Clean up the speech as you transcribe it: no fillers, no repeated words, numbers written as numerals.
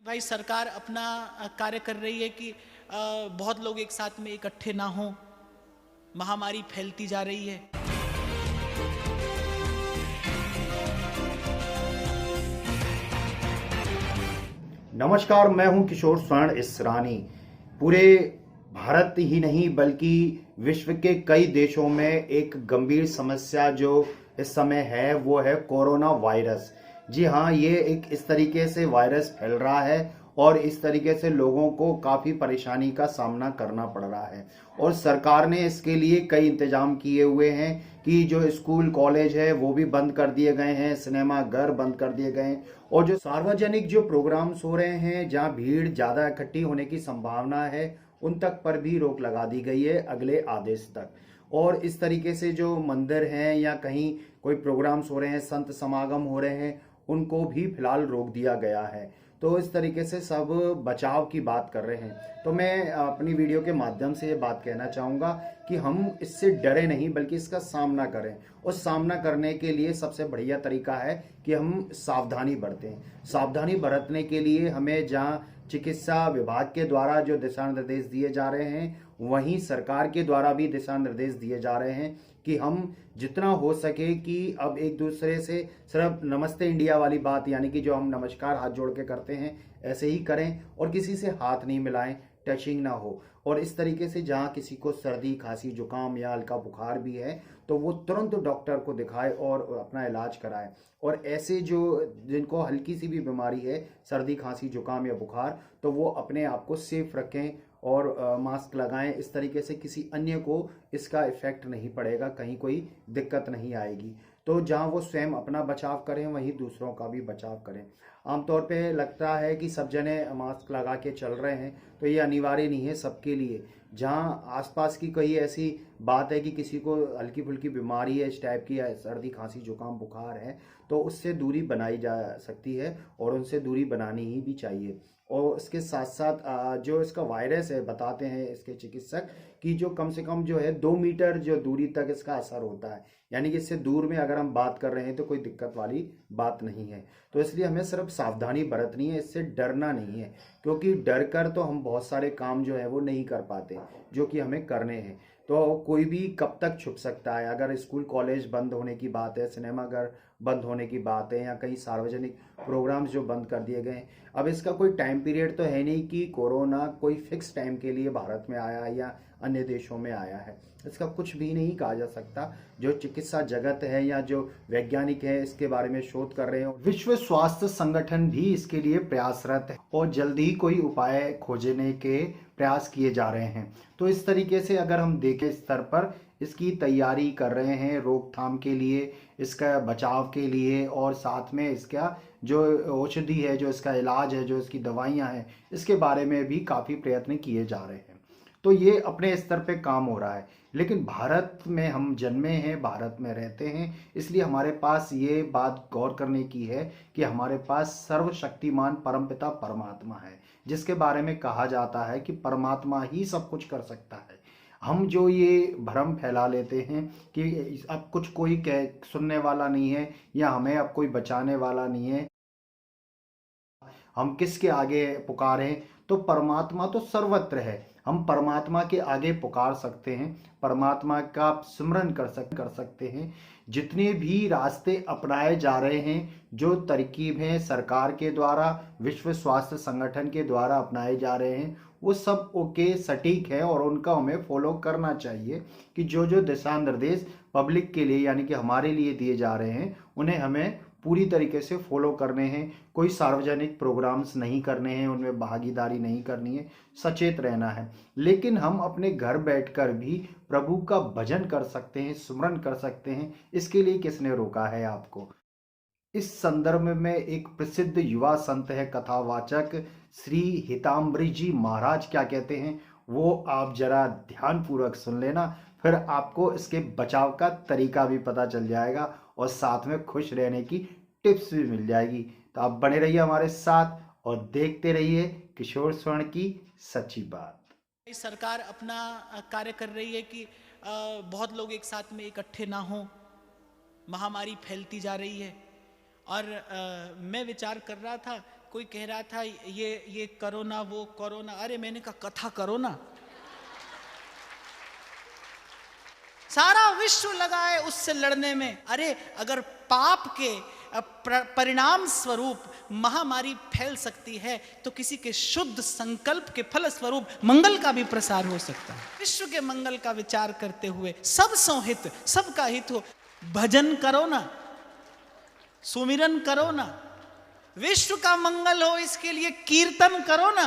भाई सरकार अपना कार्य कर रही है कि बहुत लोग एक साथ में इकट्ठे ना हों, महामारी फैलती जा रही है। नमस्कार, मैं हूं किशोर स्वर्ण इसरानी। पूरे भारत ही नहीं बल्कि विश्व के कई देशों में एक गंभीर समस्या जो इस समय है वो है कोरोना वायरस। जी हाँ, ये एक इस तरीके से वायरस फैल रहा है और इस तरीके से लोगों को काफ़ी परेशानी का सामना करना पड़ रहा है और सरकार ने इसके लिए कई इंतजाम किए हुए हैं कि जो स्कूल कॉलेज है वो भी बंद कर दिए गए हैं, सिनेमा घर बंद कर दिए गए हैं और जो सार्वजनिक जो प्रोग्राम्स हो रहे हैं जहां भीड़ ज़्यादा इकट्ठी होने की संभावना है उन तक पर भी रोक लगा दी गई है अगले आदेश तक। और इस तरीके से जो मंदिर हैं या कहीं कोई प्रोग्राम्स हो रहे हैं, संत समागम हो रहे हैं, उनको भी फिलहाल रोक दिया गया है। तो इस तरीके से सब बचाव की बात कर रहे हैं। तो मैं अपनी वीडियो के माध्यम से ये बात कहना चाहूँगा कि हम इससे डरे नहीं बल्कि इसका सामना करें और सामना करने के लिए सबसे बढ़िया तरीका है कि हम सावधानी बरतें। सावधानी बरतने के लिए हमें जहाँ चिकित्सा विभाग के द्वारा जो दिशा निर्देश दिए जा रहे हैं वहीं सरकार के द्वारा भी दिशा निर्देश दिए जा रहे हैं कि हम जितना हो सके कि अब एक दूसरे से सिर्फ नमस्ते इंडिया वाली बात यानी कि जो हम नमस्कार हाथ जोड़ के करते हैं ऐसे ही करें और किसी से हाथ नहीं मिलाएं, टचिंग ना हो। और इस तरीके से जहाँ किसी को सर्दी खांसी जुकाम या हल्का बुखार भी है तो वो तुरंत डॉक्टर को दिखाए और अपना इलाज कराए। और ऐसे जो जिनको हल्की सी भी बीमारी है, सर्दी खांसी जुकाम या बुखार, तो वो अपने आप को सेफ रखें और मास्क लगाएं। इस तरीके से किसी अन्य को इसका इफेक्ट नहीं पड़ेगा, कहीं कोई दिक्कत नहीं आएगी। तो जहाँ वो स्वयं अपना बचाव करें वहीं दूसरों का भी बचाव करें। आमतौर पे लगता है कि सब जने मास्क लगा के चल रहे हैं, तो ये अनिवार्य नहीं है सबके लिए। जहाँ आसपास की कोई ऐसी बात है कि किसी को हल्की फुल्की बीमारी है, इस टाइप की है, सर्दी खांसी जुकाम बुखार है, तो उससे दूरी बनाई जा सकती है और उनसे दूरी बनानी ही भी चाहिए। और इसके साथ साथ जो इसका वायरस है, बताते हैं इसके चिकित्सक कि जो कम से कम जो है 2 मीटर जो दूरी तक इसका असर होता है, यानी कि इससे दूर में अगर हम बात कर रहे हैं तो कोई दिक्कत वाली बात नहीं है। तो इसलिए हमें सिर्फ सावधानी बरतनी है, इससे डरना नहीं है, क्योंकि डर कर तो हम बहुत सारे काम जो है वो नहीं कर पाते जो कि हमें करने हैं। तो कोई भी कब तक छुप सकता है। अगर स्कूल कॉलेज बंद होने की बात है, सिनेमाघर बंद होने की बात है या कई सार्वजनिक प्रोग्राम्स जो बंद कर दिए गए, अब इसका कोई टाइम पीरियड तो है नहीं कि कोरोना कोई फिक्स टाइम के लिए भारत में आया या अन्य देशों में आया है। इसका कुछ भी नहीं कहा जा सकता। जो चिकित्सा जगत है या जो वैज्ञानिक है इसके बारे में शोध कर रहे हैं, विश्व स्वास्थ्य संगठन भी इसके लिए प्रयासरत है और जल्द ही कोई उपाय खोजने के प्रयास किए जा रहे हैं। तो इस तरीके से अगर हम देखें स्तर पर इसकी तैयारी कर रहे हैं रोकथाम के लिए, इसका बचाव के लिए और साथ में इसका जो औषधि है, जो इसका इलाज है, जो इसकी दवाइयाँ हैं, इसके बारे में भी काफ़ी प्रयत्न किए जा रहे हैं। तो ये अपने स्तर पे काम हो रहा है। लेकिन भारत में हम जन्मे हैं, भारत में रहते हैं, इसलिए हमारे पास ये बात गौर करने की है कि हमारे पास सर्वशक्तिमान परमपिता परमात्मा है, जिसके बारे में कहा जाता है कि परमात्मा ही सब कुछ कर सकता है। हम जो ये भ्रम फैला लेते हैं कि अब कुछ कोई कह सुनने वाला नहीं है या हमें अब कोई बचाने वाला नहीं है, हम किसके आगे पुकारें। तो परमात्मा तो सर्वत्र है, हम परमात्मा के आगे पुकार सकते हैं, परमात्मा का सिमरन कर सकते हैं। जितने भी रास्ते अपनाए जा रहे हैं, जो तरकीब हैं सरकार के द्वारा, विश्व स्वास्थ्य संगठन के द्वारा अपनाए जा रहे हैं, वो सब ओके सटीक है और उनका हमें फॉलो करना चाहिए कि जो जो दिशा निर्देश पब्लिक के लिए यानी कि हमारे लिए दिए जा रहे हैं उन्हें हमें पूरी तरीके से फॉलो करने हैं। कोई सार्वजनिक प्रोग्राम्स नहीं करने हैं, उनमें भागीदारी नहीं करनी है, सचेत रहना है। लेकिन हम अपने घर बैठकर भी प्रभु का भजन कर सकते हैं, स्मरण कर सकते हैं। इसके लिए किसने रोका है आपको। इस संदर्भ में एक प्रसिद्ध युवा संत है, कथावाचक श्री हिताम्बरी जी महाराज क्या कहते हैं वो आप जरा ध्यान पूर्वक सुन लेना, फिर आपको इसके बचाव का तरीका भी पता चल जाएगा और साथ में खुश रहने की टिप्स भी मिल जाएगी। तो आप बने रहिए हमारे साथ और देखते रहिए किशोर स्वर्ण की सच्ची बात। सरकार अपना कार्य कर रही है कि बहुत लोग एक साथ में इकट्ठे ना हों, महामारी फैलती जा रही है। और मैं विचार कर रहा था, कोई कह रहा था ये करो ना, वो करो ना। अरे मैंने कहा कथा करो ना। सारा विश्व लगा है उससे लड़ने में। अरे अगर पाप के परिणाम स्वरूप महामारी फैल सकती है तो किसी के शुद्ध संकल्प के फल स्वरूप मंगल का भी प्रसार हो सकता है। विश्व के मंगल का विचार करते हुए सब संहित, सबका हित हो, भजन करो ना, सुमिरन करो ना, विश्व का मंगल हो इसके लिए कीर्तन करो ना।